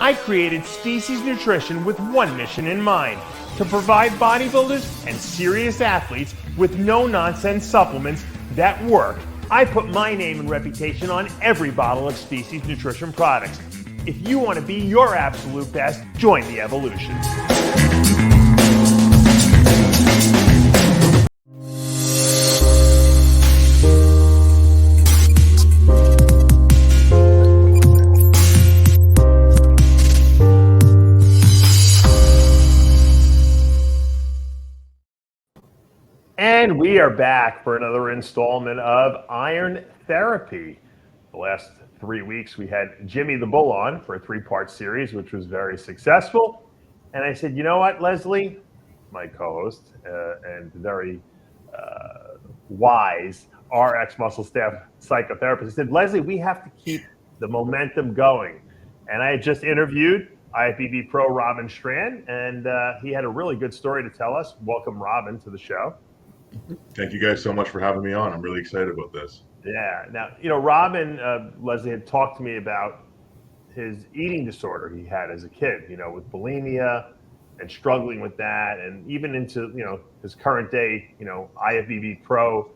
I created Species Nutrition with one mission in mind: to provide bodybuilders and serious athletes with no-nonsense supplements that work. I put my name and reputation on every bottle of Species Nutrition products. If you want to be your absolute best, join the evolution. And we are back for another installment of Iron Therapy. The last 3 weeks we had Jimmy the Bull on for a 3-part series, which was very successful. And I said, you know what, Lesley, my co-host and very wise RXMuscle staff psychotherapist, I said, Lesley, we have to keep the momentum going. And I had just interviewed IFBB Pro Robin Strand, and he had a really good story to tell us. Welcome, Robin, to the show. Thank you guys so much for having me on. I'm really excited about this. Yeah. Now, Robin, Lesley had talked to me about his eating disorder he had as a kid, with bulimia and struggling with that. And even into, his current day, IFBB Pro,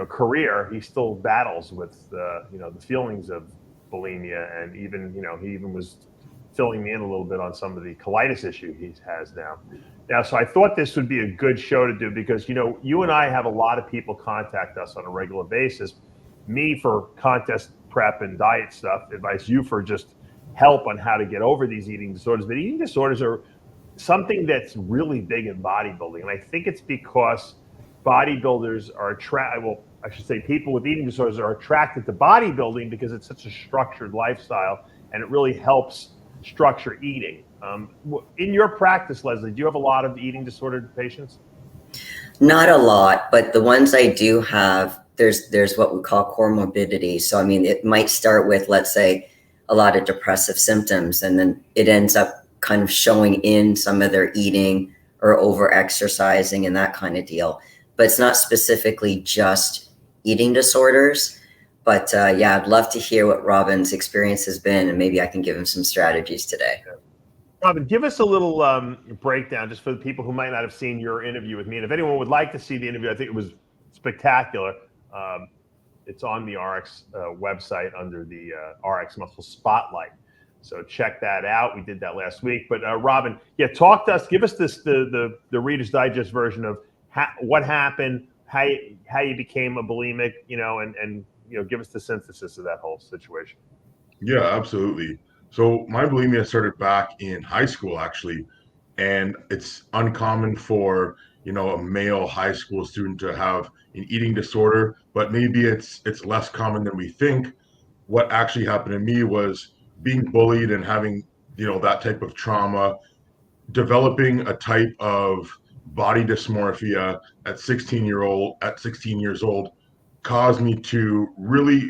career, he still battles with, the feelings of bulimia. And even, he even was filling me in a little bit on some of the colitis issue he has now. So I thought this would be a good show to do because, you and I have a lot of people contact us on a regular basis. Me for contest prep and diet stuff, advice, you for just help on how to get over these eating disorders. But eating disorders are something that's really big in bodybuilding. And I think it's because bodybuilders are people with eating disorders are attracted to bodybuilding because it's such a structured lifestyle and it really helps structure eating. In your practice, Lesley, do you have a lot of eating disordered patients? Not a lot, but the ones I do have, there's what we call comorbidity. So, it might start with, let's say, a lot of depressive symptoms, and then it ends up kind of showing in some of their eating or over exercising and that kind of deal. But it's not specifically just eating disorders. But I'd love to hear what Robin's experience has been, and maybe I can give him some strategies today. Robin, give us a little breakdown just for the people who might not have seen your interview with me. And if anyone would like to see the interview, I think it was spectacular. It's on the RX website under the RXMuscle Spotlight. So check that out. We did that last week. But Robin, talk to us. Give us the Reader's Digest version of what happened, how you became a bulimic, and give us the synthesis of that whole situation. Yeah, absolutely. So my bulimia started back in high school, actually, and it's uncommon for, a male high school student to have an eating disorder, but maybe it's less common than we think. What actually happened to me was being bullied and having, that type of trauma, developing a type of body dysmorphia at 16 years old caused me to really,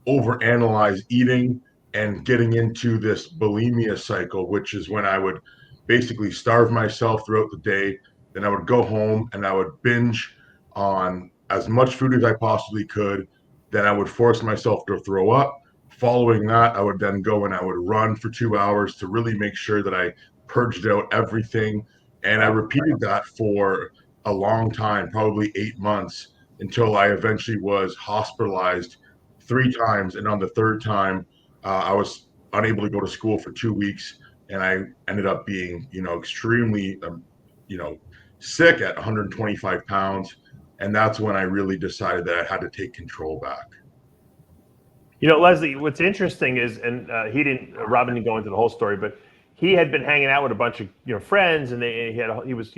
overanalyze eating and getting into this bulimia cycle, which is when I would basically starve myself throughout the day. Then I would go home and I would binge on as much food as I possibly could. Then I would force myself to throw up. Following that, I would then go and I would run for 2 hours to really make sure that I purged out everything. And I repeated that for a long time, probably 8 months, until I eventually was hospitalized 3 times. And on the 3rd time, I was unable to go to school for 2 weeks, and I ended up being, extremely, sick at 125 pounds. And that's when I really decided that I had to take control back. Lesley, what's interesting is, and Robin didn't go into the whole story, but he had been hanging out with a bunch of, friends, and he was,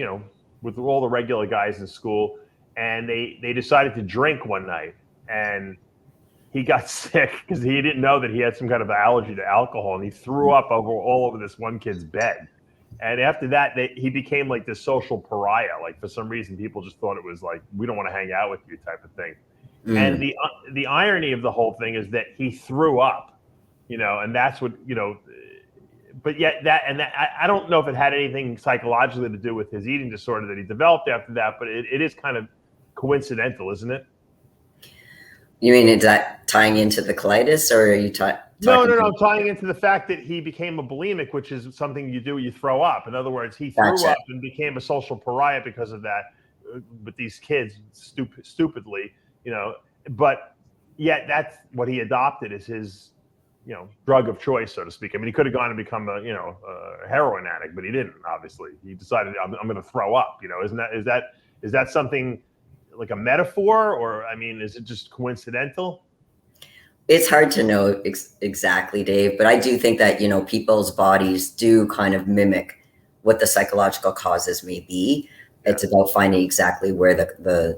with all the regular guys in school, and they decided to drink one night, and he got sick because he didn't know that he had some kind of allergy to alcohol, and he threw up all over this one kid's bed. And after that, he became like this social pariah. Like, for some reason, people just thought it was like, we don't want to hang out with you type of thing. And the irony of the whole thing is that he threw up, and that's what, but yet I don't know if it had anything psychologically to do with his eating disorder that he developed after that, but it is kind of coincidental, isn't it? You mean, is that tying into the colitis, or are you No, talking? I'm tying into the fact that he became a bulimic, which is something you do, you throw up. In other words, he threw Gotcha. up and became a social pariah because of that with these kids stupidly, but yet that's what he adopted as his, drug of choice, so to speak. I mean, he could have gone and become a heroin addict, but he didn't, obviously. He decided, I'm going to throw up, is that something like a metaphor, or, I mean, is it just coincidental? It's hard to know exactly, Dave, but I do think that, people's bodies do kind of mimic what the psychological causes may be. Yeah. It's about finding exactly where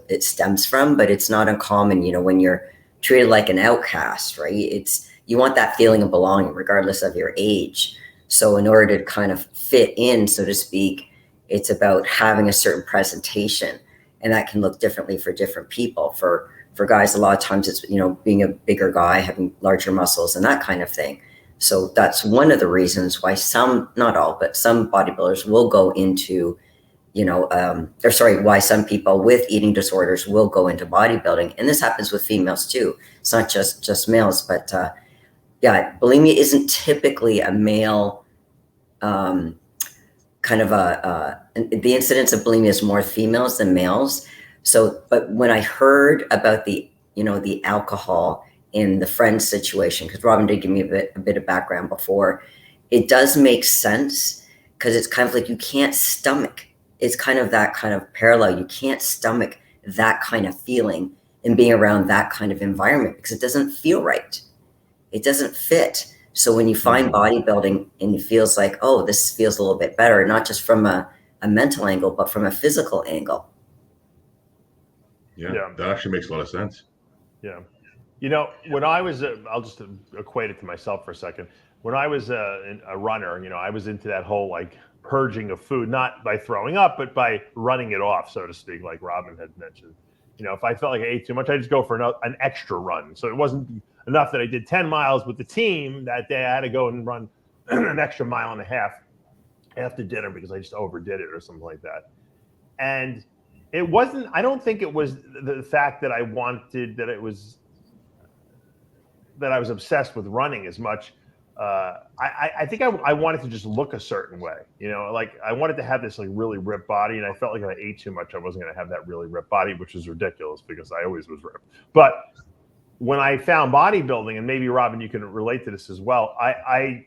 it stems from, but it's not uncommon, when you're treated like an outcast, right? You want that feeling of belonging regardless of your age. So in order to kind of fit in, so to speak, it's about having a certain presentation, and that can look differently for different people. For guys, a lot of times it's, being a bigger guy, having larger muscles and that kind of thing. So that's one of the reasons why some, not all, but some bodybuilders will go into, why some people with eating disorders will go into bodybuilding. And this happens with females too. It's not just males, but yeah, bulimia isn't typically a male kind of the incidence of bulimia is more females than males. So, but when I heard about the alcohol in the friend situation, because Robin did give me a bit of background before, it does make sense, because it's kind of like you can't stomach. It's kind of that kind of parallel. You can't stomach that kind of feeling and being around that kind of environment, because it doesn't feel right. It doesn't fit. So when you find bodybuilding and it feels like, oh, this feels a little bit better, not just from a mental angle, but from a physical angle. Yeah, that actually makes a lot of sense. Yeah. When I was, I'll just equate it to myself for a second. When I was a runner, I was into that whole like purging of food, not by throwing up, but by running it off, so to speak, like Robin had mentioned. If I felt like I ate too much, I just go for an extra run. So it wasn't enough that I did 10 miles with the team that day. I had to go and run an extra mile and a half after dinner because I just overdid it or something like that. And it wasn't, I don't think it was the fact that I was obsessed with running as much. I think I wanted to just look a certain way, like I wanted to have this like really ripped body, and I felt like if I ate too much, I wasn't going to have that really ripped body, which is ridiculous because I always was ripped. But when I found bodybuilding, and maybe Robin, you can relate to this as well, I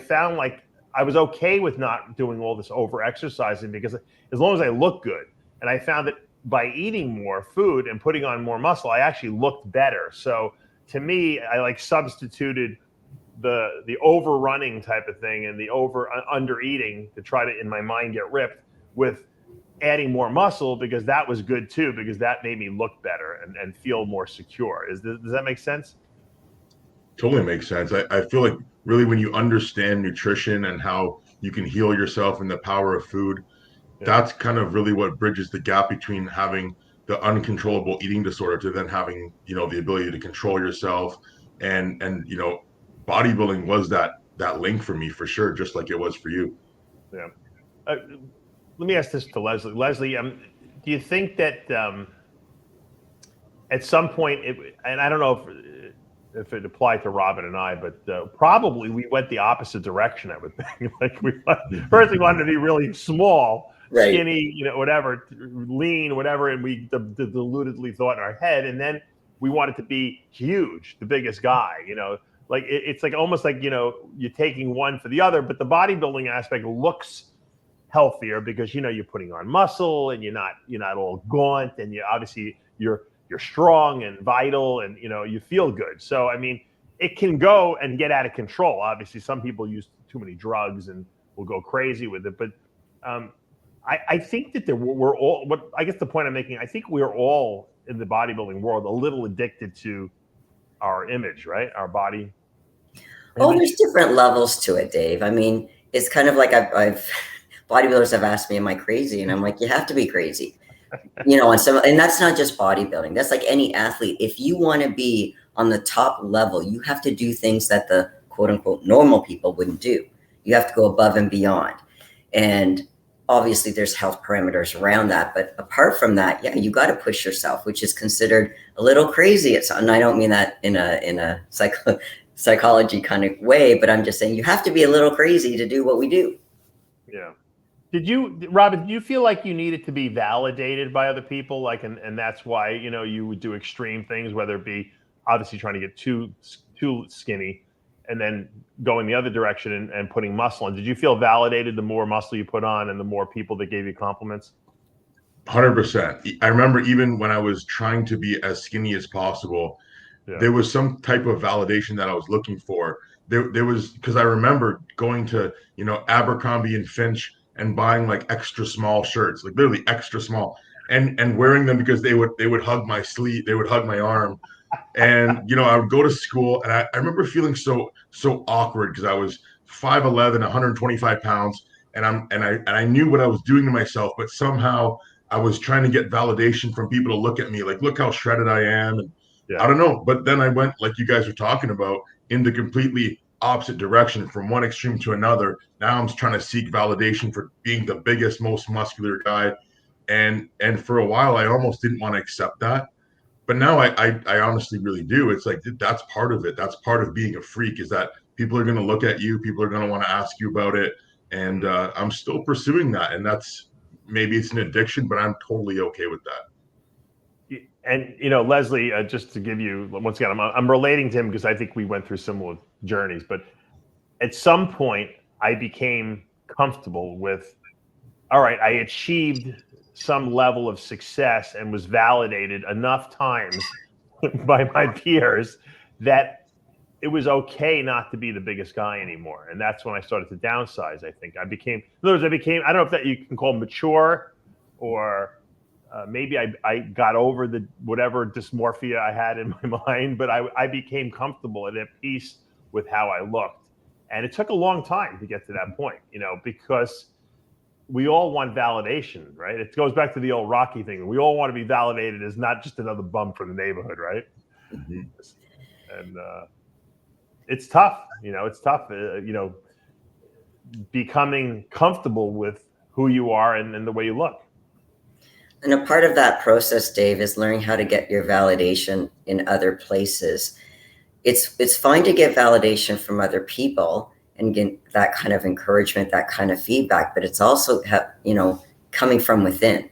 found like I was okay with not doing all this over exercising, because as long as I look good. And I found that by eating more food and putting on more muscle, I actually looked better. So to me, I like substituted the overrunning type of thing and the under eating to try to, in my mind, get ripped, with adding more muscle, because that was good too, because that made me look better and feel more secure. Does that make sense? Totally makes sense. I feel like really when you understand nutrition and how you can heal yourself and the power of food, that's kind of really what bridges the gap between having the uncontrollable eating disorder to then having, the ability to control yourself. And bodybuilding was that link for me, for sure, just like it was for you. Yeah. Let me ask this to Lesley. Lesley, do you think that at some point, and I don't know if it applied to Robin and I, but probably we went the opposite direction, I would think. Like first we wanted to be really small, right, skinny, whatever, lean, whatever, and we deludedly thought in our head, and then we wanted to be huge, the biggest guy, like it's like almost like you're taking one for the other. But the bodybuilding aspect looks healthier because you're putting on muscle, and you're not all gaunt, and you're strong and vital, and you feel good. So I mean, it can go and get out of control. Obviously, some people use too many drugs and will go crazy with it, but I think that we're all, what I guess the point I'm making, I think we're all in the bodybuilding world a little addicted to our image, right? Our body. Oh, there's different levels to it, Dave. I mean, it's kind of like I've bodybuilders have asked me, am I crazy? And I'm like, you have to be crazy. And that's not just bodybuilding. That's like any athlete. If you want to be on the top level, you have to do things that the quote unquote normal people wouldn't do. You have to go above and beyond. And obviously there's health parameters around that, but apart from that, yeah, you got to push yourself, which is considered a little crazy. And I don't mean that in a psychology kind of way, but I'm just saying you have to be a little crazy to do what we do. Yeah. Robin, did you feel like you needed to be validated by other people? Like, and that's why, you would do extreme things, whether it be obviously trying to get too skinny and then going the other direction and putting muscle on. Did you feel validated the more muscle you put on and the more people that gave you compliments? 100%. I remember even when I was trying to be as skinny as possible, there was some type of validation that I was looking for. There was, because I remember going to, Abercrombie and Finch and buying like extra small shirts, like literally extra small, and wearing them because they would hug my sleeve, they would hug my arm. And I would go to school, and I remember feeling so awkward because I was 5'11", 125 pounds, and I knew what I was doing to myself, but somehow I was trying to get validation from people to look at me like, look how shredded I am. And I don't know, but then I went, like you guys were talking about, in the completely opposite direction, from one extreme to another. Now I'm trying to seek validation for being the biggest, most muscular guy, and for a while I almost didn't want to accept that. But now I honestly really do. It's like, that's part of it. That's part of being a freak, is that people are going to look at you. People are going to want to ask you about it. And I'm still pursuing that. And maybe it's an addiction, but I'm totally okay with that. And, Lesley, just to give you, once again, I'm relating to him because I think we went through similar journeys. But at some point, I became comfortable with, all right, I achieved some level of success and was validated enough times by my peers that it was okay not to be the biggest guy anymore. And that's when I started to downsize. I think I became, I don't know if that you can call mature, or maybe I got over the whatever dysmorphia I had in my mind, but I became comfortable and at peace with how I looked. And it took a long time to get to that point, because we all want validation, right? It goes back to the old Rocky thing. We all want to be validated as not just another bum for the neighborhood, right? Mm-hmm. And it's tough, it's tough, becoming comfortable with who you are and the way you look. And a part of that process, Dave, is learning how to get your validation in other places. It's fine to get validation from other people and get that kind of encouragement, that kind of feedback, but it's also, coming from within.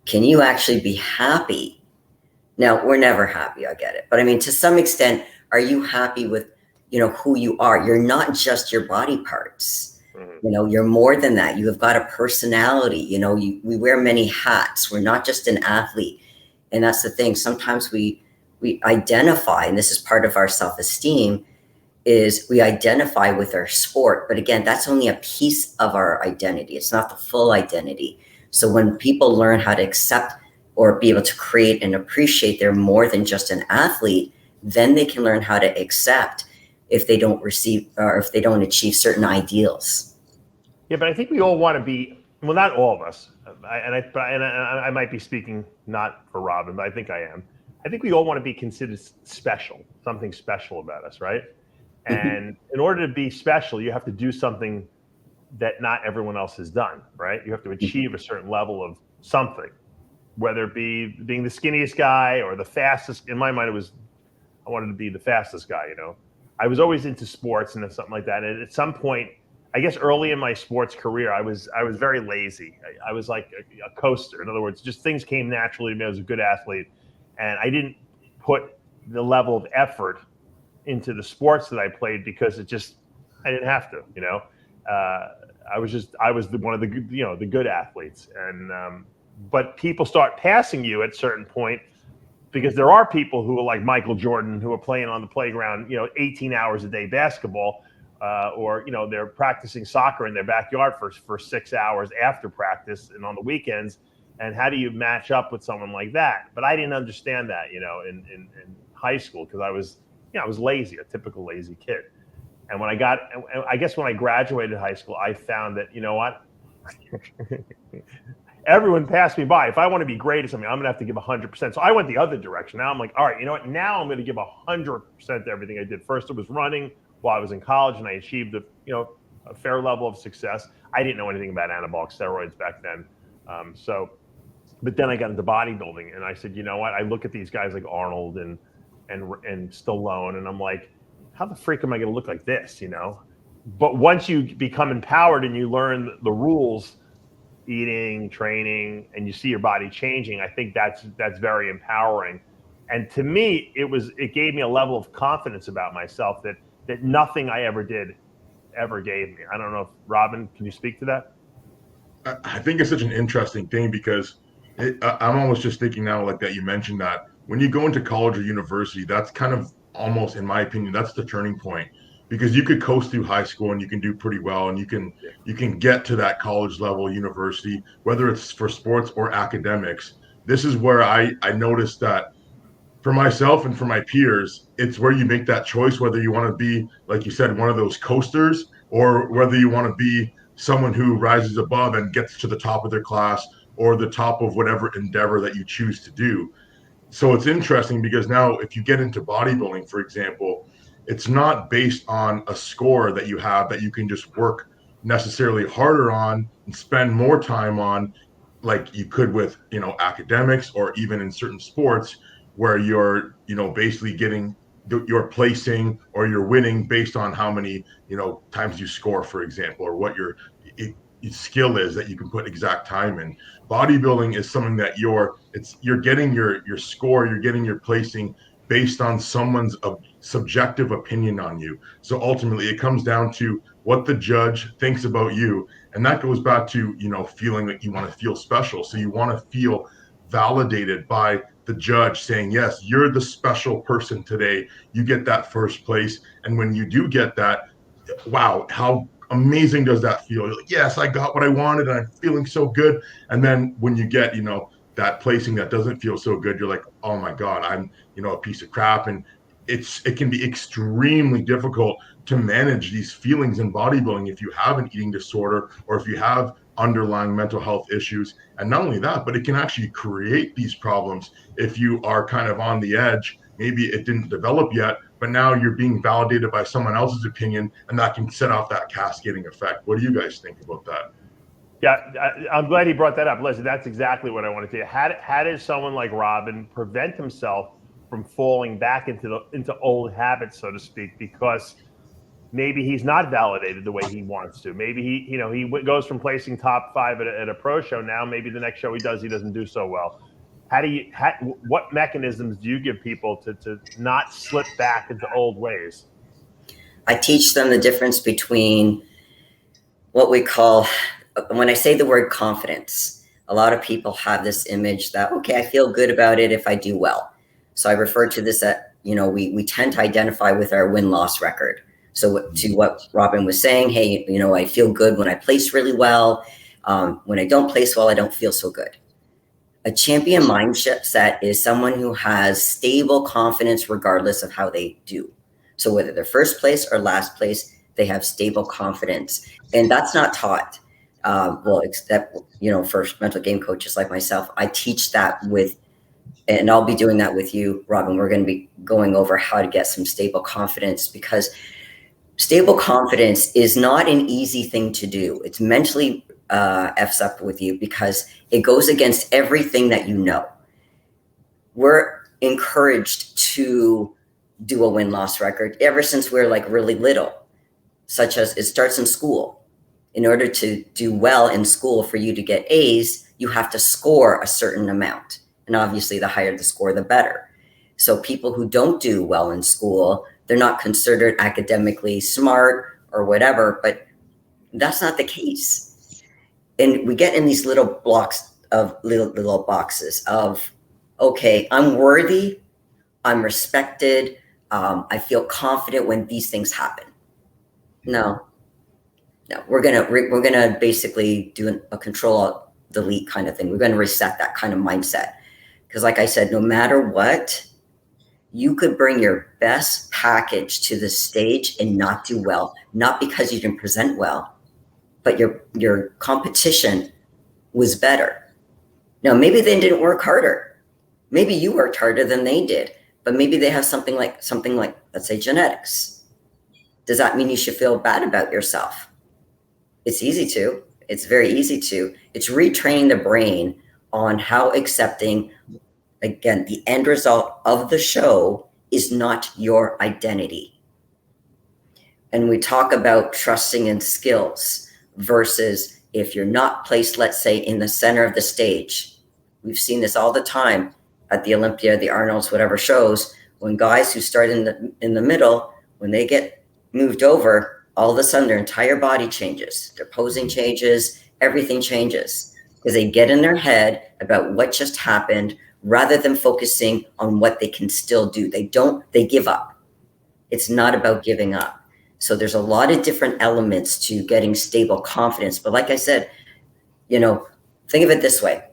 Can you actually be happy? Now, we're never happy, I get it. But I mean, to some extent, are you happy with, who you are? You're not just your body parts. Mm-hmm. You're more than that. You have got a personality. We wear many hats. We're not just an athlete. And that's the thing. Sometimes we identify, and this is part of our self-esteem, is we identify with our sport. But again, that's only a piece of our identity. It's not the full identity. So when people learn how to accept or be able to create and appreciate they're more than just an athlete, then they can learn how to accept if they don't receive or if they don't achieve certain ideals. Yeah, but I think we all want to be, well, not all of us, I might be speaking not for Robin, but I think I am. I think we all want to be considered special, something special about us, right? And in order to be special, you have to do something that not everyone else has done, right? You have to achieve a certain level of something, whether it be being the skinniest guy or the fastest. In my mind, I wanted to be the fastest guy, I was always into sports and something like that. And at some point, I guess early in my sports career, I was very lazy. I was like a coaster. In other words, just things came naturally to me. I was a good athlete. And I didn't put the level of effort into the sports that I played because I didn't have to, I was one of the the good athletes. And but people start passing you at a certain point, because there are people who are like Michael Jordan, who are playing on the playground, 18 hours a day basketball, or they're practicing soccer in their backyard for 6 hours after practice and on the weekends. And how do you match up with someone like that? But I didn't understand that, in high school, because I was lazy, a typical lazy kid. And when I guess when I graduated high school, I found that, what? Everyone passed me by. If I want to be great at something, I'm going to have to give 100%. So I went the other direction. Now I'm like, all right, you know what? Now I'm going to give 100% to everything I did. First, it was running while I was in college, and I achieved a fair level of success. I didn't know anything about anabolic steroids back then. But then I got into bodybuilding, and I said, you know what? I look at these guys like Arnold and Stallone, and I'm like, how the freak am I going to look like this, you know? But once you become empowered and you learn the rules, eating, training, and you see your body changing, I think that's very empowering. And to me, it gave me a level of confidence about myself that nothing I ever did ever gave me. I don't know if Robin, can you speak to that? I think it's such an interesting thing because I'm almost just thinking now, like that you mentioned that when you go into college or university, that's kind of almost, in my opinion, that's the turning point, because you could coast through high school and you can do pretty well, and you can get to that college level, university, whether it's for sports or academics. This is where I noticed that for myself and for my peers, it's where you make that choice, whether you want to be, like you said, one of those coasters, or whether you want to be someone who rises above and gets to the top of their class or the top of whatever endeavor that you choose to do. So it's interesting because now if you get into bodybuilding, for example, it's not based on a score that you have that you can just work necessarily harder on and spend more time on, like you could with, academics, or even in certain sports where you're, basically getting your placing or you're winning based on how many, times you score, for example, or what your skill is that you can put exact time in. Bodybuilding is something that you're getting your score, you're getting your placing based on someone's subjective opinion on you. So ultimately it comes down to what the judge thinks about you. And that goes back to, feeling that you want to feel special. So you want to feel validated by the judge saying, yes, you're the special person today. You get that first place. And when you do get that, wow, how amazing does that feel? You're like, yes, I got what I wanted and I'm feeling so good. And then when you get, that placing that doesn't feel so good, you're like, oh my God, I'm, a piece of crap. And it can be extremely difficult to manage these feelings in bodybuilding if you have an eating disorder or if you have underlying mental health issues. And not only that, but it can actually create these problems if you are kind of on the edge. Maybe it didn't develop yet, but now you're being validated by someone else's opinion, and that can set off that cascading effect. What do you guys think about that? Yeah, I'm glad he brought that up. Listen, that's exactly what I wanted to do. How does someone like Robin prevent himself from falling back into old habits, so to speak, because maybe he's not validated the way he wants to. Maybe he goes from placing top 5 at a pro show. Now maybe the next show he doesn't do so well. What mechanisms do you give people to not slip back into old ways? I teach them the difference between what we call, when I say the word confidence, a lot of people have this image that, okay, I feel good about it if I do well. So I refer to this at, we tend to identify with our win-loss record. So to what Robin was saying, hey, I feel good when I place really well. When I don't place well, I don't feel so good. A champion mindset is someone who has stable confidence regardless of how they do. So whether they're first place or last place, they have stable confidence. And that's not taught. Except, for mental game coaches like myself, I teach that and I'll be doing that with you, Robin. We're going to be going over how to get some stable confidence, because stable confidence is not an easy thing to do. It's mentally F's up with you because it goes against everything that you know. We're encouraged to do a win-loss record ever since we're like really little, such as it starts in school. In order to do well in school, for you to get A's, you have to score a certain amount. And obviously the higher the score, the better. So people who don't do well in school, they're not considered academically smart or whatever, but that's not the case. And we get in these little blocks of little boxes of, okay, I'm worthy, I'm respected, I feel confident when these things happen. No, we're gonna basically do a Control-Alt-Delete kind of thing. We're gonna reset that kind of mindset. Because like I said, no matter what, you could bring your best package to the stage and not do well, not because you didn't present well, but your competition was better. Now, maybe they didn't work harder. Maybe you worked harder than they did, but maybe they have something like, let's say, genetics. Does that mean you should feel bad about yourself? It's easy to. It's very easy to. It's retraining the brain on how accepting, again, the end result of the show is not your identity. And we talk about trusting in skills versus if you're not placed, let's say, in the center of the stage. We've seen this all the time at the Olympia, the Arnolds, whatever shows, when guys who start in the middle, when they get moved over, all of a sudden their entire body changes, their posing changes, everything changes because they get in their head about what just happened rather than focusing on what they can still do. They give up. It's not about giving up. So there's a lot of different elements to getting stable confidence. But like I said, think of it this way.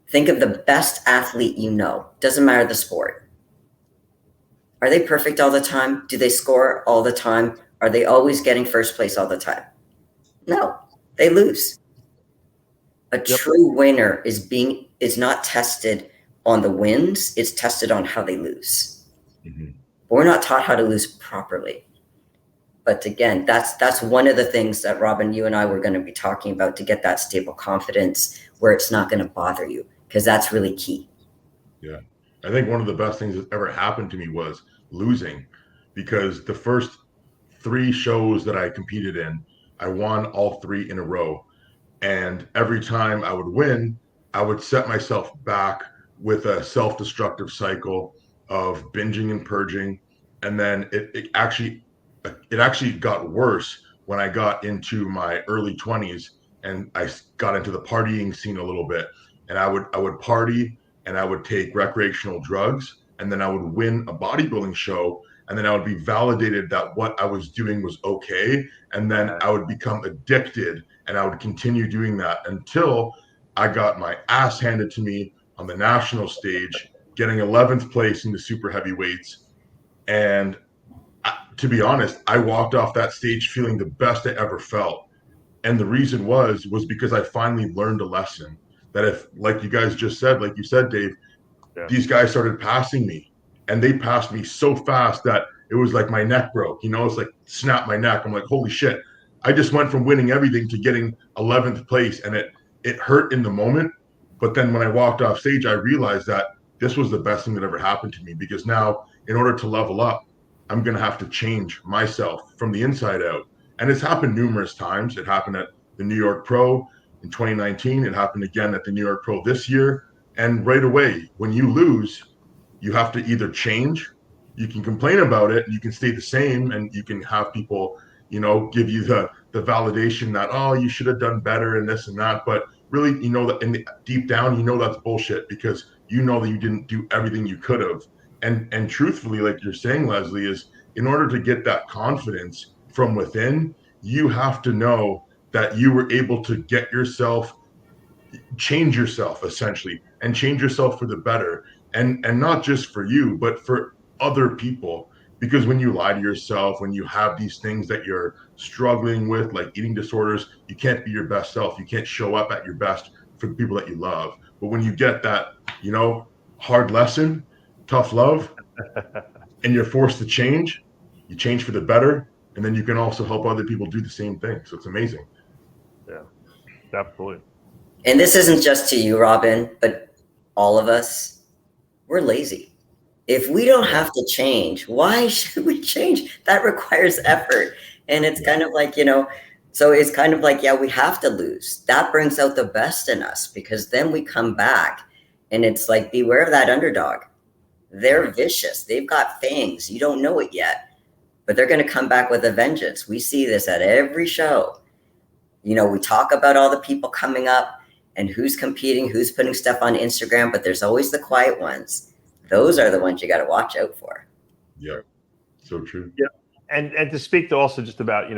Think of the best athlete you know. Doesn't matter the sport. Are they perfect all the time? Do they score all the time? Are they always getting first place all the time? No, they lose. A true winner is not tested on the wins. It's tested on how they lose. Mm-hmm. We're not taught how to lose properly. But again, that's one of the things that Robin, you and I were going to be talking about to get that stable confidence where it's not going to bother you, because that's really key. Yeah. I think one of the best things that ever happened to me was losing, because the first 3 shows that I competed in, I won all 3 in a row. And every time I would win, I would set myself back with a self-destructive cycle of binging and purging. And then it actually got worse when I got into my early 20s and I got into the partying scene a little bit. And I would party and I would take recreational drugs, and then I would win a bodybuilding show, and then I would be validated that what I was doing was okay. And then I would become addicted and I would continue doing that until I got my ass handed to me on the national stage, getting 11th place in the super heavyweights. And to be honest, I walked off that stage feeling the best I ever felt. And the reason was because I finally learned a lesson that if, like you guys just said, like you said, Dave, these guys started passing me, and they passed me so fast that it was like my neck broke, it's like snap my neck. I'm like, holy shit. I just went from winning everything to getting 11th place, and it hurt in the moment. But then when I walked off stage, I realized that this was the best thing that ever happened to me, because now in order to level up, I'm going to have to change myself from the inside out. And it's happened numerous times. It happened at the New York Pro in 2019. It happened again at the New York Pro this year. And right away, when you lose, you have to either change. You can complain about it, and you can stay the same, and you can have people, give you the validation that, oh, you should have done better and this and that. But really, that deep down, that's bullshit, because you know that you didn't do everything you could have. And truthfully, like you're saying, Lesley, is in order to get that confidence from within, you have to know that you were able to change yourself essentially, and change yourself for the better. And not just for you, but for other people. Because when you lie to yourself, when you have these things that you're struggling with, like eating disorders, you can't be your best self. You can't show up at your best for the people that you love. But when you get that, hard lesson, tough love, and you're forced to change, you change for the better. And then you can also help other people do the same thing. So it's amazing. Yeah, absolutely. And this isn't just to you, Robin, but all of us, we're lazy. If we don't have to change, why should we change? That requires effort. And it's kind of like, so it's kind of like, we have to lose. That brings out the best in us, because then we come back, and it's like, beware of that underdog. They're vicious. They've got fangs. You don't know it yet, but they're going to come back with a vengeance. We see this at every show. We talk about all the people coming up and who's competing, who's putting stuff on Instagram, but there's always the quiet ones. Those are the ones you got to watch out for. Yeah, so true. Yeah, and to speak to also just about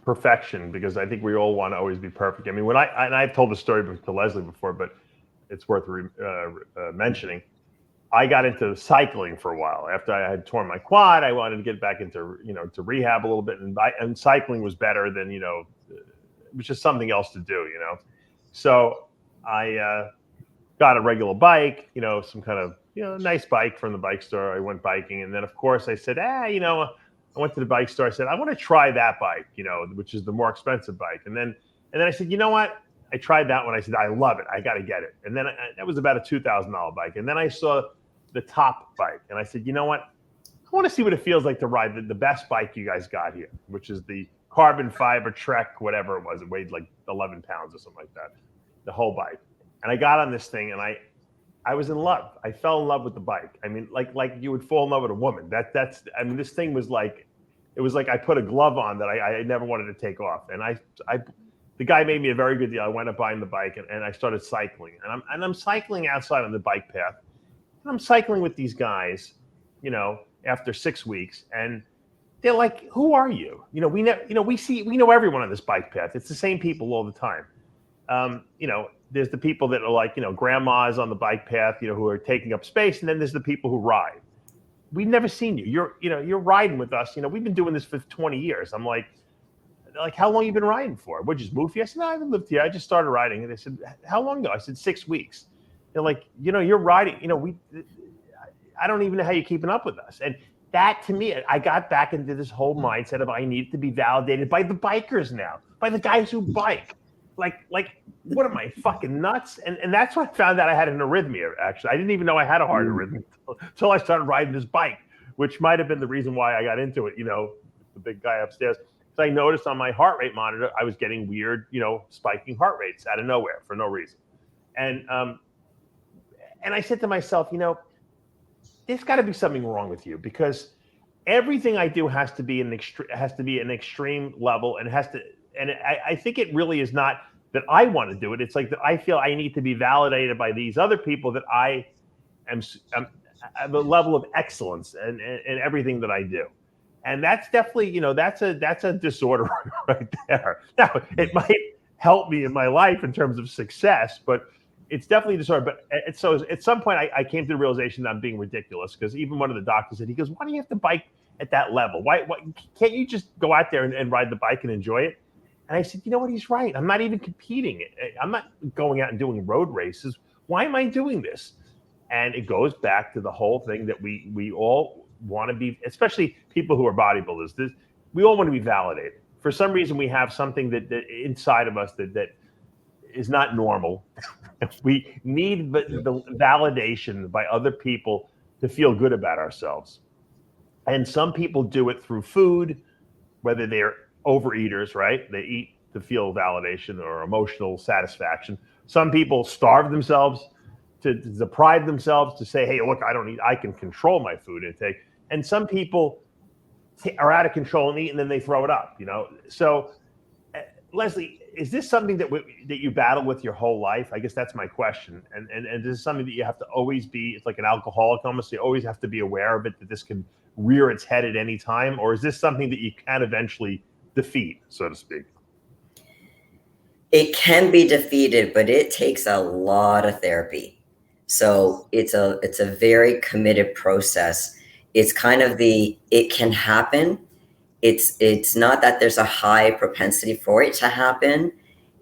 perfection, because I think we all want to always be perfect. I mean, I've told the story to Lesley before, but it's worth mentioning. I got into cycling for a while after I had torn my quad. I wanted to get back into to rehab a little bit, and cycling was better than it was just something else to do. So I got a regular bike, some kind of nice bike from the bike store. I went biking, and then of course I said, I went to the bike store. I said, I want to try that bike, which is the more expensive bike. And then And then I said, you know what? I tried that one. I said, I love it. I got to get it. And then that was about a $2,000 bike. And then I saw the top bike. And I said, you know what? I want to see what it feels like to ride the best bike you guys got here, which is the carbon fiber Trek, whatever it was. It weighed like 11 pounds or something like that, the whole bike. And I got on this thing and I was in love. I fell in love with the bike. I mean, like you would fall in love with a woman. I mean, this thing was like, it was like I put a glove on that I never wanted to take off. And the guy made me a very good deal. I went up buying the bike and I started cycling. And I'm cycling outside on the bike path. And I'm cycling with these guys, you know, after 6 weeks. And they're like, who are you? You know, we know everyone on this bike path. It's the same people all the time. You know, there's the people that are like, you know, grandmas on the bike path, you know, who are taking up space. And then there's the people who ride. We've never seen you. You're riding with us. You know, we've been doing this for 20 years. I'm like, how long you been riding for? What, just moved here? I said, no, I haven't lived here. I just started riding. And they said, how long ago? I said, 6 weeks. They're like, you know, you're riding. You know, I don't even know how you're keeping up with us. And that, to me, I got back into this whole mindset of I need to be validated by the bikers now, by the guys who bike. Like, what am I, fucking nuts? And that's when I found out I had an arrhythmia, actually. I didn't even know I had a heart arrhythmia until I started riding this bike, which might have been the reason why I got into it, you know, the big guy upstairs. So I noticed on my heart rate monitor, I was getting weird, you know, spiking heart rates out of nowhere for no reason. And I said to myself, you know, there's got to be something wrong with you, because everything I do has to be an extreme level, and I think it really is not that I want to do it. It's like that I feel I need to be validated by these other people that I am at the level of excellence in everything that I do. And that's definitely, you know, that's a disorder right there. Now, it might help me in my life in terms of success, but it's definitely a disorder. But so at some point I came to the realization that I'm being ridiculous, because even one of the doctors said, he goes, why do you have to bike at that level? Why can't you just go out there and ride the bike and enjoy it? And I said, you know what? He's right. I'm not even competing. I'm not going out and doing road races. Why am I doing this? And it goes back to the whole thing that we all want to be, especially people who are bodybuilders. We all want to be validated. For some reason, we have something that inside of us that is not normal. We need the validation by other people to feel good about ourselves. And some people do it through food, whether they're overeaters, right? They eat to feel validation or emotional satisfaction. Some people starve themselves to deprive themselves, to say, hey, look, I don't eat, I can control my food intake. And some people are out of control and eat, and then they throw it up, you know? So Lesley, is this something that you battle with your whole life? I guess that's my question. And is this something that you have to always be, it's like an alcoholic almost, you always have to be aware of it, that this can rear its head at any time? Or is this something that you can eventually defeat, so to speak? It can be defeated, but it takes a lot of therapy. So it's a very committed process. It's kind of it can happen. It's not that there's a high propensity for it to happen.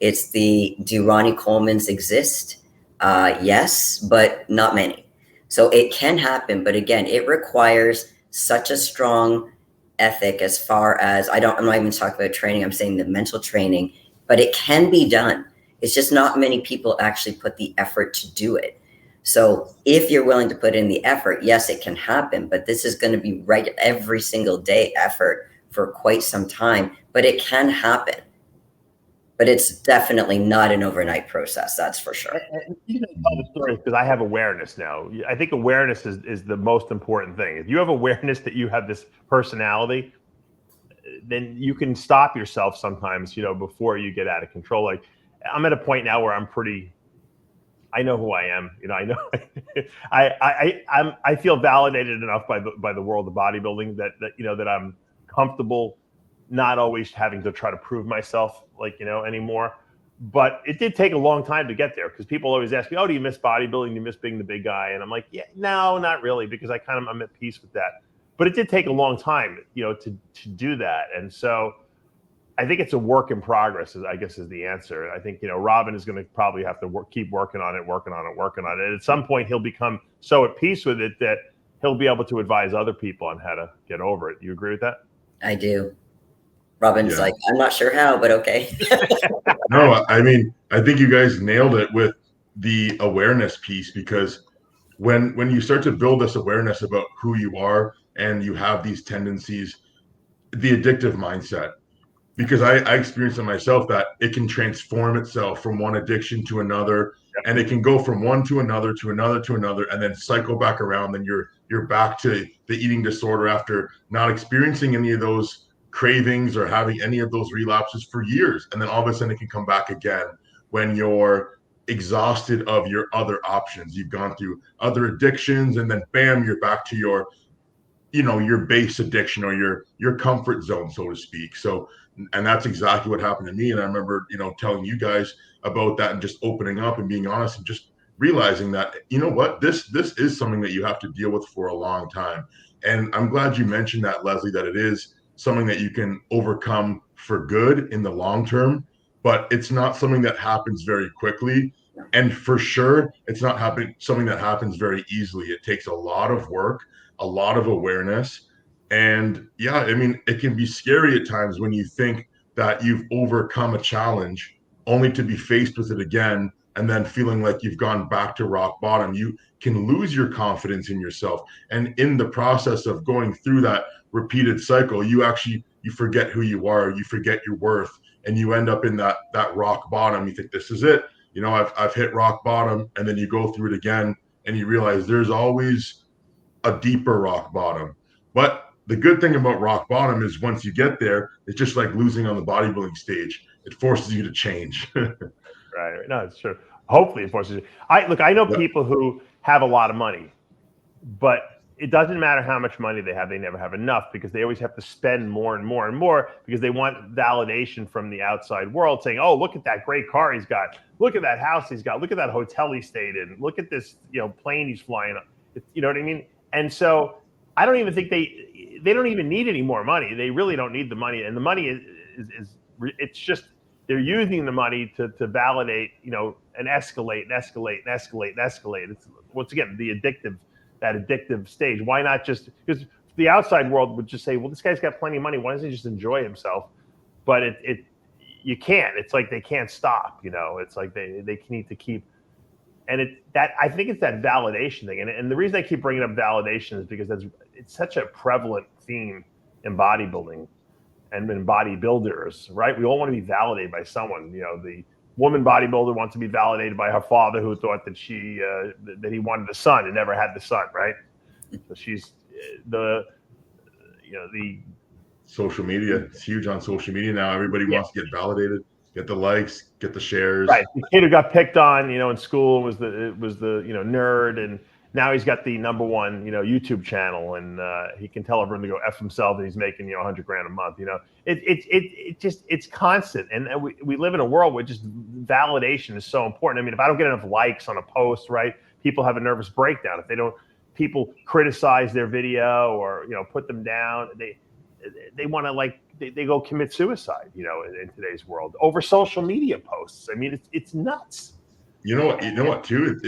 It's do Ronnie Coleman's exist? Yes, but not many. So it can happen, but again, it requires such a strong ethic, as far as I'm not even talking about training, I'm saying the mental training, but it can be done. It's just not many people actually put the effort to do it. So if you're willing to put in the effort, yes, it can happen, but this is going to be right every single day effort for quite some time, but it can happen. But it's definitely not an overnight process, that's for sure. And you can tell the story because I have awareness now. I think awareness is the most important thing. If you have awareness that you have this personality, then you can stop yourself sometimes, you know, before you get out of control. Like, I'm at a point now where I know who I am. You know, I know I feel validated enough by the world of bodybuilding that you know that I'm comfortable not always having to try to prove myself, like, you know, anymore. But it did take a long time to get there, because people always ask me, oh, do you miss bodybuilding? Do you miss being the big guy? And I'm like, yeah, no, not really, because I'm at peace with that. But it did take a long time, you know, to do that. And so I think it's a work in progress, I guess is the answer. I think, you know, Robin is going to probably have to keep working on it. And at some point he'll become so at peace with it that he'll be able to advise other people on how to get over it. You agree with that? I do. Robin's Yeah. like, I'm not sure how, but okay. No, I mean, I think you guys nailed it with the awareness piece, because when you start to build this awareness about who you are and you have these tendencies, the addictive mindset, because I experienced it myself, that it can transform itself from one addiction to another, and it can go from one to another to another to another, and then cycle back around. Then you're back to the eating disorder after not experiencing any of those cravings or having any of those relapses for years, and then all of a sudden it can come back again when you're exhausted of your other options. You've gone through other addictions, and then bam, you're back to your your base addiction or your comfort zone, so to speak. So, and that's exactly what happened to me. And I remember telling you guys about that and just opening up and being honest and just realizing that what, this is something that you have to deal with for a long time. And I'm glad you mentioned that, Lesley, that it is something that you can overcome for good in the long term, but it's not something that happens very quickly. And for sure, it's not something that happens very easily. It takes a lot of work, a lot of awareness. And yeah, I mean, it can be scary at times when you think that you've overcome a challenge only to be faced with it again, and then feeling like you've gone back to rock bottom. You can lose your confidence in yourself. And in the process of going through that repeated cycle, you forget who you are, you forget your worth, and you end up in that rock bottom. You think, this is it. I've hit rock bottom. And then you go through it again and you realize there's always a deeper rock bottom. But the good thing about rock bottom is once you get there, it's just like losing on the bodybuilding stage. It forces you to change. Right. No, it's true. Hopefully it forces you. I know Yep. people who have a lot of money, but it doesn't matter how much money they have. They never have enough because they always have to spend more and more and more because they want validation from the outside world saying, oh, look at that great car he's got. Look at that house he's got. Look at that hotel he stayed in. Look at this, plane he's flying on. You know what I mean? And so I don't even think they don't even need any more money. They really don't need the money. And the money is it's just, they're using the money to validate, and escalate and escalate and escalate and escalate. It's once again that addictive stage. Why not just, because the outside world would just say, well, this guy's got plenty of money. Why doesn't he just enjoy himself? But you can't. It's like they can't stop. It's like they need to keep. And I think it's that validation thing. And the reason I keep bringing up validation is because it's such a prevalent theme in bodybuilding and in bodybuilders, right? We all want to be validated by someone. The woman bodybuilder wants to be validated by her father, who thought that that he wanted a son and never had the son, right? So she's the social media. It's huge on social media now. Everybody wants to get validated, get the likes, get the shares. Right. The kid who got picked on, in school was the nerd, and now he's got the number one, YouTube channel, and he can tell everyone to go F himself, and he's making, $100,000 a month. It's constant, and we live in a world where just validation is so important. I mean, if I don't get enough likes on a post, right, people have a nervous breakdown. If people criticize their video or put them down, they want to they go commit suicide, in today's world over social media posts. I mean, it's nuts. You know what too,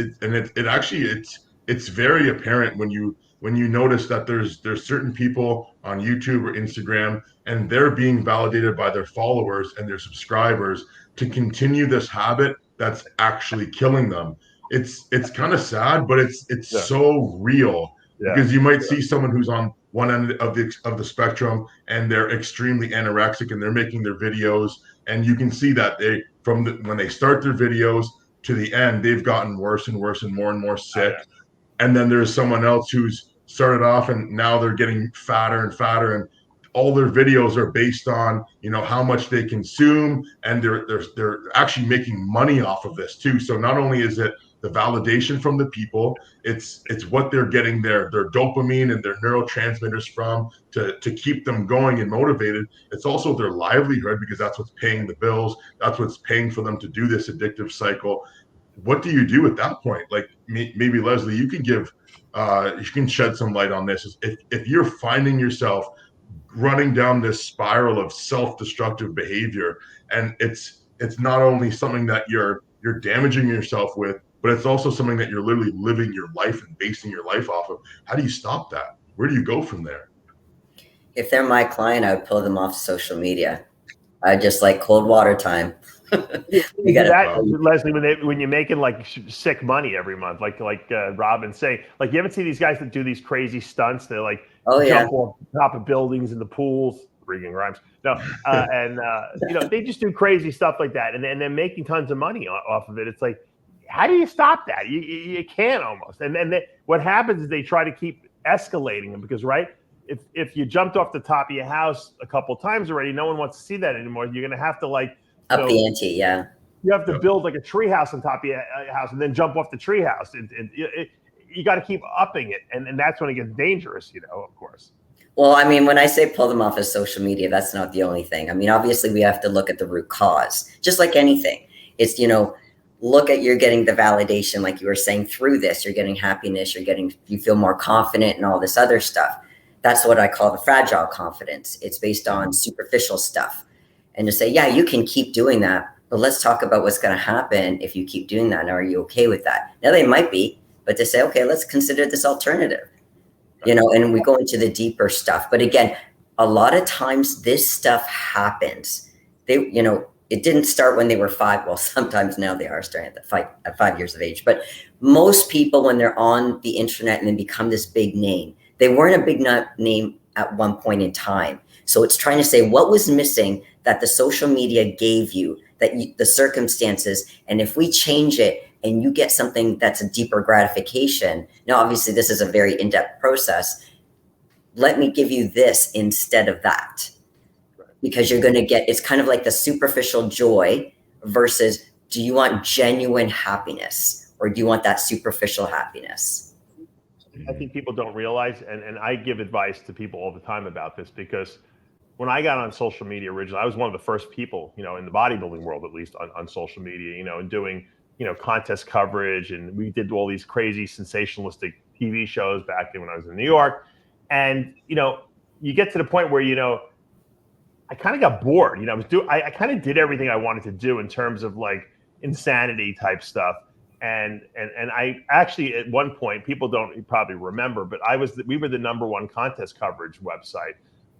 it's very apparent when you notice that there's certain people on YouTube or Instagram, and they're being validated by their followers and their subscribers to continue this habit that's actually killing them. It's kind of sad, but it's so real, because you might see someone who's on one end of the spectrum and they're extremely anorexic and they're making their videos, and you can see that when they start their videos to the end, they've gotten worse and worse and more sick. And then there's someone else who's started off and now they're getting fatter and fatter, and all their videos are based on how much they consume, and they're actually making money off of this too. So not only is it the validation from the people, it's what they're getting their dopamine and their neurotransmitters from to keep them going and motivated. It's also their livelihood, because that's what's paying the bills, that's what's paying for them to do this addictive cycle. What do you do at that point? Like maybe Lesley, you can shed some light on this. If you're finding yourself running down this spiral of self-destructive behavior, and it's not only something that you're damaging yourself with, but it's also something that you're literally living your life and basing your life off of. How do you stop that? Where do you go from there? if they're my client, I would pull them off social media. I just like cold water time. You got that, Lesley, when you're making like sick money every month, like Robin saying, like you ever see these guys that do these crazy stunts? They're like jump off the top of buildings in the pools, reading rhymes. No, and you know, they just do crazy stuff like that, and they're making tons of money off of it. It's like, how do you stop that? You can't almost. And then what happens is they try to keep escalating them because, right, if you jumped off the top of your house a couple times already, no one wants to see that anymore. You're going to have to like up the ante, yeah. You have to build like a tree house on top of your house and then jump off the tree house. And you got to keep upping it, and that's when it gets dangerous, you know. Of course. Well, I mean, when I say pull them off of social media, that's not the only thing. I mean, obviously, we have to look at the root cause, just like anything. It's, you know, look at, you're getting the validation, like you were saying, through this. You're getting happiness. You feel more confident and all this other stuff. That's what I call the fragile confidence. It's based on superficial stuff. And to say, yeah, you can keep doing that, but let's talk about what's going to happen if you keep doing that. And are you okay with that? Now, they might be, but to say, okay, let's consider this alternative, you know, and we go into the deeper stuff. But again, a lot of times this stuff happens. You know, it didn't start when they were 5. Well, sometimes now they are starting at 5 years of age. But most people, when they're on the internet and they become this big name, they weren't a big name at one point in time. So it's trying to say what was missing that the social media gave you, the circumstances, and if we change it and you get something that's a deeper gratification. Now, obviously, this is a very in-depth process. Let me give you this instead of that, because you're going to get, it's kind of like the superficial joy versus, do you want genuine happiness or do you want that superficial happiness? I think people don't realize, and I give advice to people all the time about this, because when I got on social media originally, I was one of the first people, you know, in the bodybuilding world, at least on social media, you know, and doing, you know, contest coverage. And we did all these crazy sensationalistic TV shows back then when I was in New York. And, you know, you get to the point where, you know, I kind of got bored, you know, I kind of did everything I wanted to do in terms of like insanity type stuff. And I actually, at one point, people don't probably remember, but we were the #1 contest coverage website,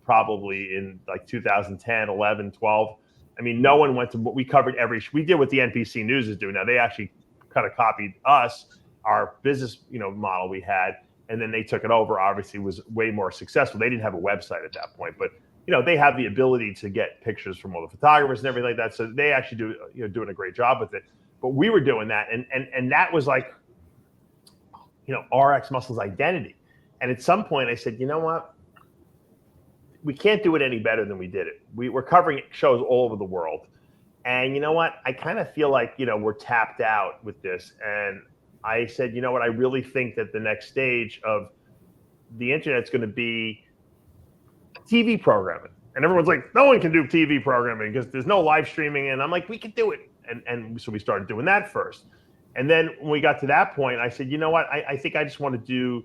probably in like 2010, 11, 12. I mean, no one went to what we covered we did what the NBC News is doing. Now they actually kind of copied us, our business, you know, model we had, and then they took it over. Obviously was way more successful. They didn't have a website at that point, but you know, they have the ability to get pictures from all the photographers and everything like that. So they actually doing a great job with it. But we were doing that, and that was like, you know, RXMuscle's identity. And at some point I said, you know what? We can't do it any better than we did it. We're covering shows all over the world. And you know what? I kind of feel like, you know, we're tapped out with this. And I said, you know what? I really think that the next stage of the internet's going to be TV programming. And everyone's like, no one can do TV programming because there's no live streaming. And I'm like, we can do it. And so we started doing that first. And then when we got to that point, I said, you know what? I think I just want to do,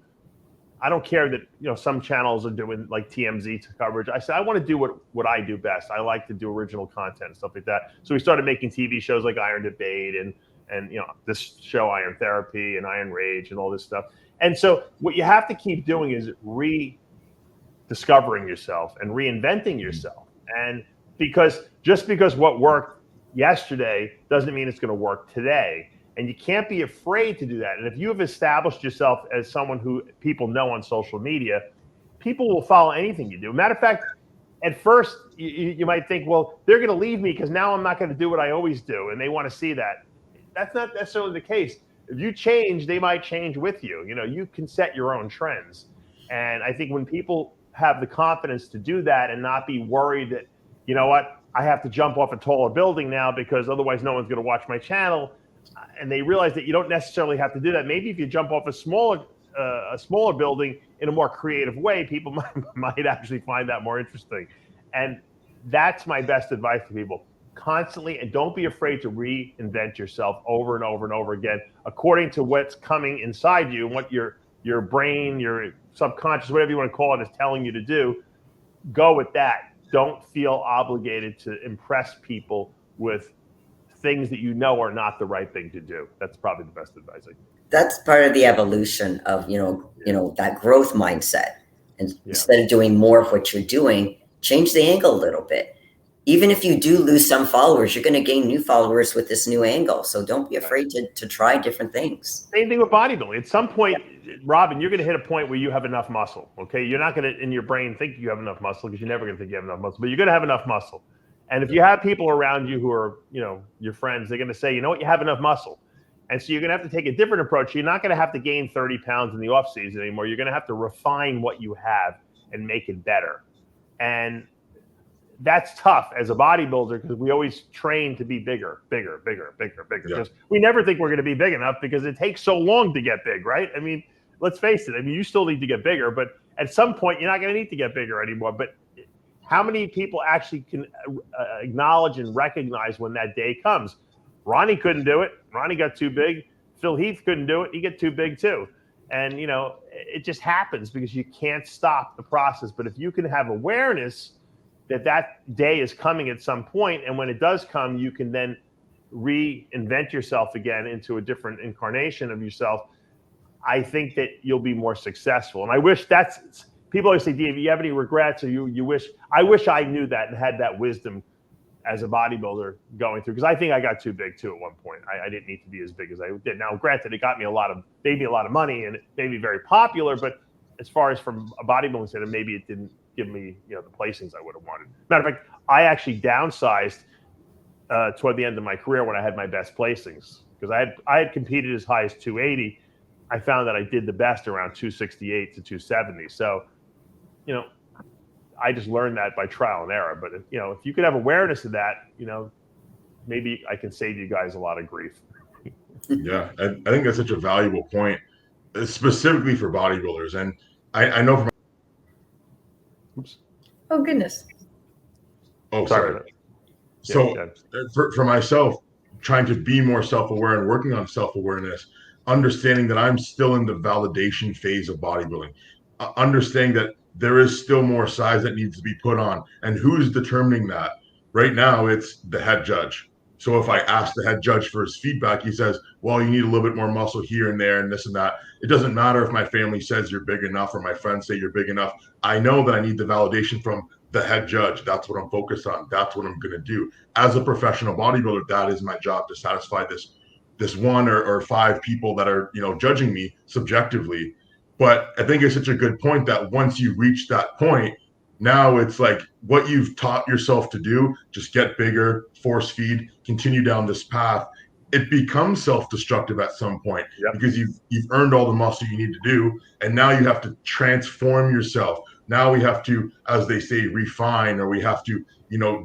I don't care that, you know, some channels are doing like TMZ coverage. I said, I want to do what I do best. I like to do original content and stuff like that. So we started making TV shows like Iron Debate and you know, this show Iron Therapy and Iron Rage and all this stuff. And so what you have to keep doing is rediscovering yourself and reinventing yourself. And because what worked yesterday doesn't mean it's going to work today. And you can't be afraid to do that. And if you have established yourself as someone who people know on social media, people will follow anything you do. Matter of fact, at first, you might think, well, they're going to leave me because now I'm not going to do what I always do. And they want to see that. That's not necessarily the case. If you change, they might change with you. You know, you can set your own trends. And I think when people have the confidence to do that and not be worried that, you know what, I have to jump off a taller building now because otherwise no one's going to watch my channel. And they realize that you don't necessarily have to do that. Maybe if you jump off a smaller building in a more creative way, people might actually find that more interesting. And that's my best advice to people. Constantly, and don't be afraid to reinvent yourself over and over and over again, according to what's coming inside you and what your brain, your subconscious, whatever you want to call it, is telling you to do. Go with that. Don't feel obligated to impress people with things that you know are not the right thing to do. That's probably the best advice I can give. That's part of the evolution of, you know, that growth mindset. And instead of doing more of what you're doing, change the angle a little bit. Even if you do lose some followers, you're going to gain new followers with this new angle. So don't be afraid to try different things. Same thing with bodybuilding. At some point, Robin, you're going to hit a point where you have enough muscle. Okay, you're not going to in your brain think you have enough muscle, because you're never going to think you have enough muscle. But you're going to have enough muscle. And if you have people around you who are, your friends, they're going to say, you know what, you have enough muscle. And so you're going to have to take a different approach. You're not going to have to gain 30 pounds in the off season anymore. You're going to have to refine what you have and make it better. And that's tough as a bodybuilder, because we always train to be bigger. Yeah. Because we never think we're going to be big enough, because it takes so long to get big, right? I mean, let's face it. I mean, you still need to get bigger, but at some point you're not going to need to get bigger anymore. But how many people actually can acknowledge and recognize when that day comes? Ronnie couldn't do it. Ronnie got too big. Phil Heath couldn't do it. He got too big too. And, it just happens because you can't stop the process. But if you can have awareness that day is coming at some point, and when it does come, you can then reinvent yourself again into a different incarnation of yourself, I think that you'll be more successful. And I wish people always say, Dave, you have any regrets, or you wish? I wish I knew that and had that wisdom as a bodybuilder going through, because I think I got too big too at one point. I didn't need to be as big as I did. Now, granted, it made me a lot of money, and it made me very popular, but as far as from a bodybuilding standpoint, maybe it didn't give me, the placings I would have wanted. Matter of fact, I actually downsized toward the end of my career when I had my best placings, because I had competed as high as 280. I found that I did the best around 268 to 270. So, I just learned that by trial and error. But if you could have awareness of that, maybe I can save you guys a lot of grief. Yeah, I think that's such a valuable point, specifically for bodybuilders. And I know from. Oops. Oh, goodness. Oh, sorry. So for myself, trying to be more self-aware and working on self-awareness, understanding that I'm still in the validation phase of bodybuilding, understanding that there is still more size that needs to be put on. And who's determining that? Right now, it's the head judge. So if I ask the head judge for his feedback, he says, well, you need a little bit more muscle here and there and this and that. It doesn't matter if my family says you're big enough or my friends say you're big enough. I know that I need the validation from the head judge. That's what I'm focused on. That's what I'm going to do. As a professional bodybuilder, that is my job, to satisfy this one or five people that are, judging me subjectively. But I think it's such a good point that once you reach that point, now it's like what you've taught yourself to do, just get bigger, force feed, continue down this path. It becomes self-destructive at some point, because you've earned all the muscle you need to do. And now you have to transform yourself. Now we have to, as they say, refine, or we have to,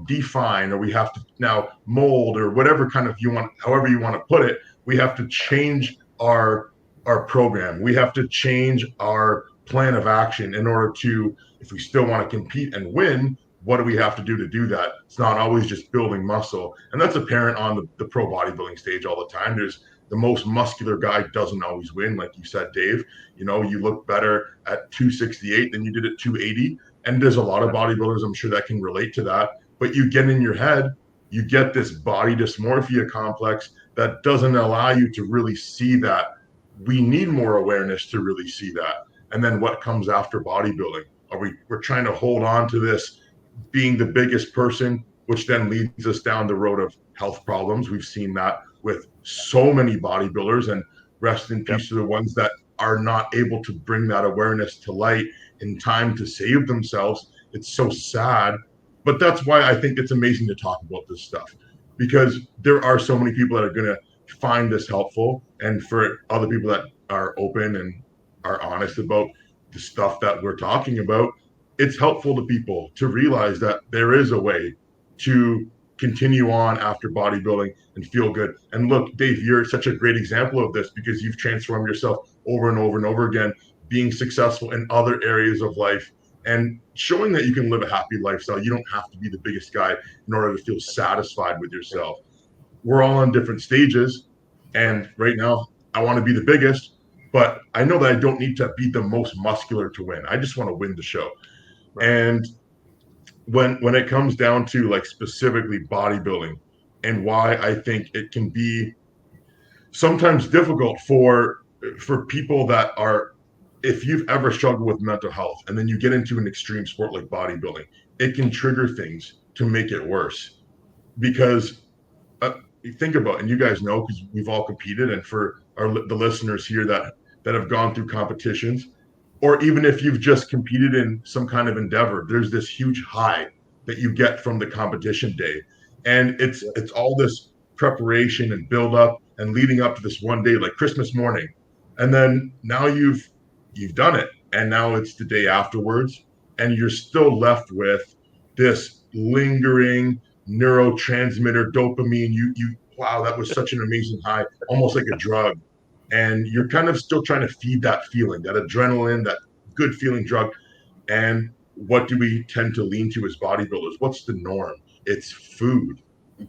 define, or we have to now mold, or whatever kind of however you want to put it. We have to change our program. We have to change our plan of action in order to, if we still want to compete and win, what do we have to do that? It's not always just building muscle. And that's apparent on the pro bodybuilding stage all the time. There's the most muscular guy doesn't always win. Like you said, Dave, you look better at 268 than you did at 280. And there's a lot of bodybuilders, I'm sure, that can relate to that. But you get in your head, you get this body dysmorphia complex that doesn't allow you to really see that. We need more awareness to really see that. And then what comes after bodybuilding? We're trying to hold on to this being the biggest person, which then leads us down the road of health problems. We've seen that with so many bodybuilders, and rest in peace to the ones that are not able to bring that awareness to light in time to save themselves. It's so sad. But that's why I think it's amazing to talk about this stuff, because there are so many people that are going to find this helpful. And for other people that are open and are honest about the stuff that we're talking about, it's helpful to people to realize that there is a way to continue on after bodybuilding and feel good. And look, Dave, you're such a great example of this, because you've transformed yourself over and over and over again, being successful in other areas of life and showing that you can live a happy lifestyle. You don't have to be the biggest guy in order to feel satisfied with yourself. We're all on different stages. And right now, I want to be the biggest, but I know that I don't need to be the most muscular to win. I just want to win the show. Right. And when it comes down to like specifically bodybuilding, and why I think it can be sometimes difficult for people that are if you've ever struggled with mental health and then you get into an extreme sport like bodybuilding, it can trigger things to make it worse. Because you think about, and you guys know because we've all competed, and for the listeners here that have gone through competitions, or even if you've just competed in some kind of endeavor, there's this huge high that you get from the competition day, and it's all this preparation and build up and leading up to this one day, like Christmas morning, and then now you've done it, and now it's the day afterwards, and you're still left with this lingering neurotransmitter dopamine. You wow, that was such an amazing high, almost like a drug, and you're kind of still trying to feed that feeling, that adrenaline, that good feeling drug. And what do we tend to lean to as bodybuilders? What's the norm? It's food.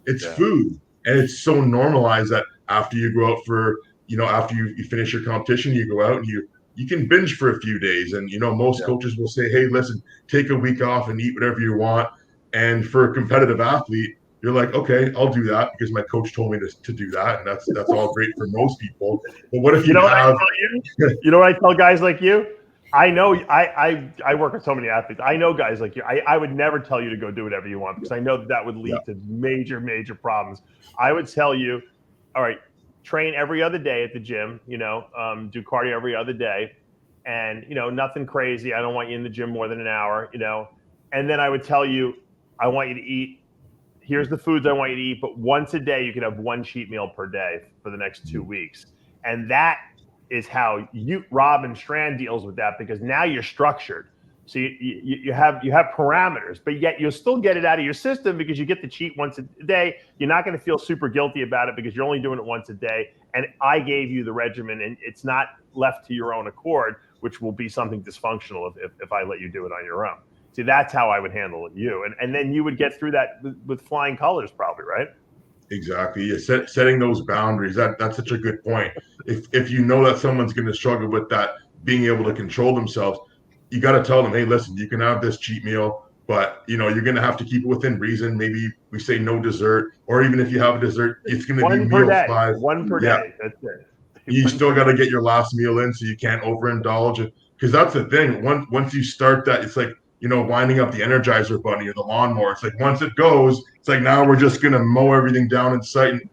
It's food. And it's so normalized that after you go out for, after you finish your competition, you go out and you can binge for a few days. And, most coaches will say, hey, listen, take a week off and eat whatever you want. And for a competitive athlete, you're like, okay, I'll do that because my coach told me to do that. And that's all great for most people. But what if you have... You know what I tell guys like you? I know I work with so many athletes. I know guys like you. I would never tell you to go do whatever you want because I know that would lead to major, major problems. I would tell you, all right, train every other day at the gym, do cardio every other day. And, nothing crazy. I don't want you in the gym more than an hour, And then I would tell you, I want you to eat. Here's the foods I want you to eat. But once a day, you can have one cheat meal per day for the next 2 weeks. And that is how Robin Strand deals with that because now you're structured. So you have parameters, but yet you'll still get it out of your system because you get to cheat once a day. You're not going to feel super guilty about it because you're only doing it once a day. And I gave you the regimen and it's not left to your own accord, which will be something dysfunctional if I let you do it on your own. See, that's how I would handle it, and then you would get through that with flying colors probably, right? Exactly. Yeah, setting those boundaries. That's such a good point. If you know that someone's going to struggle with that, being able to control themselves, you got to tell them, hey, listen, you can have this cheat meal, but you're going to have to keep it within reason. Maybe we say no dessert, or even if you have a dessert, it's going to be meal size. One per day. That's it. You still got to get your last meal in, so you can't overindulge. Because that's the thing. Once you start that, it's like, winding up the Energizer Bunny or the lawnmower. It's like once it goes, it's like now we're just gonna mow everything down in sight. And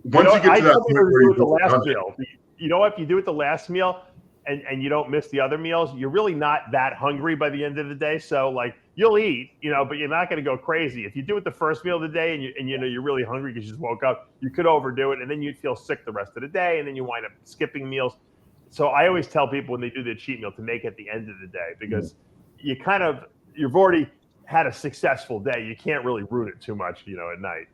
once you get to that point where you do the last meal, if you do it the last meal and you don't miss the other meals, you're really not that hungry by the end of the day. So like you'll eat, but you're not gonna go crazy. If you do it the first meal of the day and you're really hungry because you just woke up, you could overdo it and then you'd feel sick the rest of the day and then you wind up skipping meals. So I always tell people when they do their cheat meal to make it at the end of the day because you've already had a successful day. You can't really ruin it too much, at night,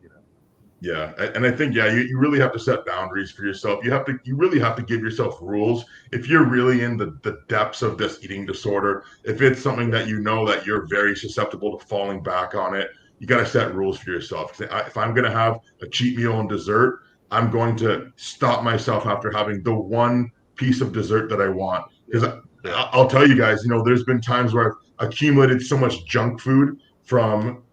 Yeah. And I think, you really have to set boundaries for yourself. You really have to give yourself rules. If you're really in the depths of this eating disorder, if it's something that that you're very susceptible to falling back on it, you got to set rules for yourself. If I'm going to have a cheat meal and dessert, I'm going to stop myself after having the one piece of dessert that I want. Because I'll tell you guys, there's been times where I've accumulated so much junk food from,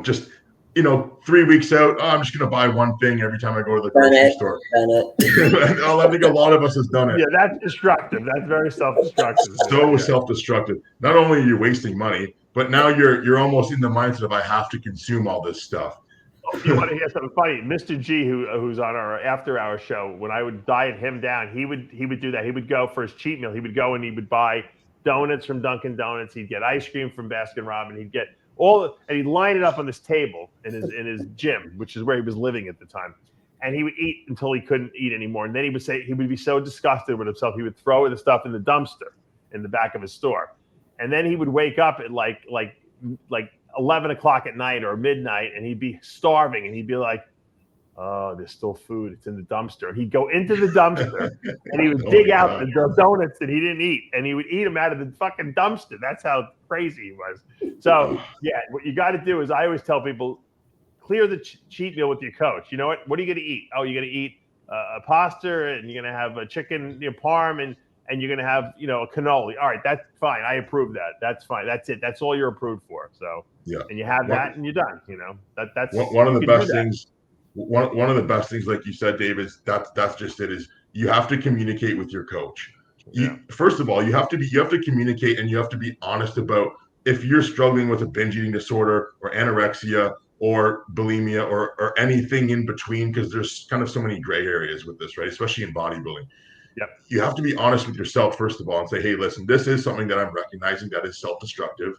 just, 3 weeks out. Oh, I'm just going to buy one thing every time I go to the grocery store. I think a lot of us has done it. Yeah, that's destructive. That's very self-destructive. Self-destructive. Not only are you wasting money, but now you're almost in the mindset of I have to consume all this stuff. You want to hear something funny? Mr. G, who's on our after-hour show, when I would diet him down, he would do that. He would go for his cheat meal. He would go and he would buy donuts from Dunkin' Donuts. He'd get ice cream from Baskin Robbins. He'd get and he'd line it up on this table in his gym, which is where he was living at the time. And he would eat until he couldn't eat anymore. And then he would be so disgusted with himself, he would throw the stuff in the dumpster in the back of his store. And then he would wake up at like 11 o'clock at night or midnight, and he'd be starving, and he'd be like, oh, there's still food. It's in the dumpster. He'd go into the dumpster, and he would dig out the donuts that he didn't eat, and he would eat them out of the fucking dumpster. That's how crazy he was. So, yeah, what you got to do is I always tell people, clear the cheat meal with your coach. You know what? What are you going to eat? Oh, you're going to eat a pasta, and you're going to have a chicken parm, and you're going to have, a cannoli. All right, that's fine. I approve that. That's fine. That's it. That's all you're approved for. So, and you have that, and you're done. That's one of the best things. One of the best things, like you said, Dave, is that's just it. Is you have to communicate with your coach. First of all, you have to communicate, and you have to be honest about if you're struggling with a binge eating disorder or anorexia or bulimia or anything in between, because there's kind of so many gray areas with this, right? Especially in bodybuilding. Yep. You have to be honest with yourself, first of all, and say, hey, listen, this is something that I'm recognizing that is self-destructive.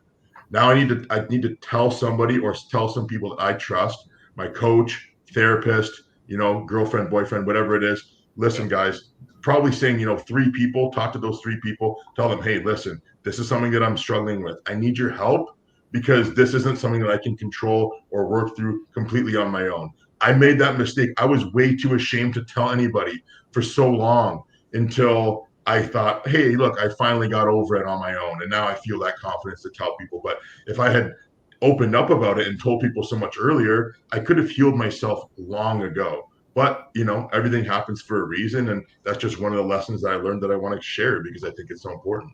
Now I need to tell somebody or tell some people that I trust, my coach, therapist, girlfriend, boyfriend, whatever it is. Listen, guys, probably saying, 3 people, talk to those 3 people, tell them, hey, listen, this is something that I'm struggling with. I need your help because this isn't something that I can control or work through completely on my own. I made that mistake. I was way too ashamed to tell anybody for so long until I thought, hey, look, I finally got over it on my own. And now I feel that confidence to tell people. But if I had opened up about it and told people so much earlier, I could have healed myself long ago. But, everything happens for a reason. And that's just one of the lessons that I learned that I want to share because I think it's so important.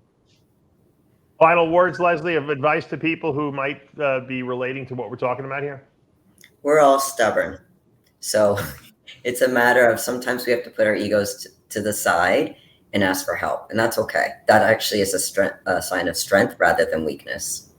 Final words, Lesley, of advice to people who might be relating to what we're talking about here? We're all stubborn. So it's a matter of sometimes we have to put our egos to the side and ask for help. And that's okay. That actually is a sign of strength rather than weakness.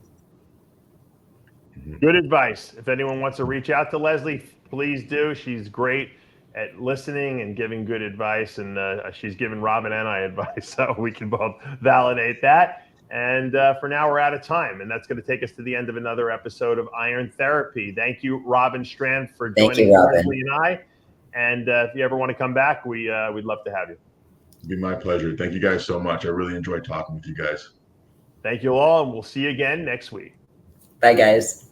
Good advice. If anyone wants to reach out to Lesley, please do. She's great at listening and giving good advice. And she's given Robin and I advice, so we can both validate that. And for now, we're out of time. And that's going to take us to the end of another episode of Iron Therapy. Thank you, Robin Strand, for joining Lesley and I. And if you ever want to come back, we'd love to have you. It'd be my pleasure. Thank you guys so much. I really enjoyed talking with you guys. Thank you all, and we'll see you again next week. Bye, guys.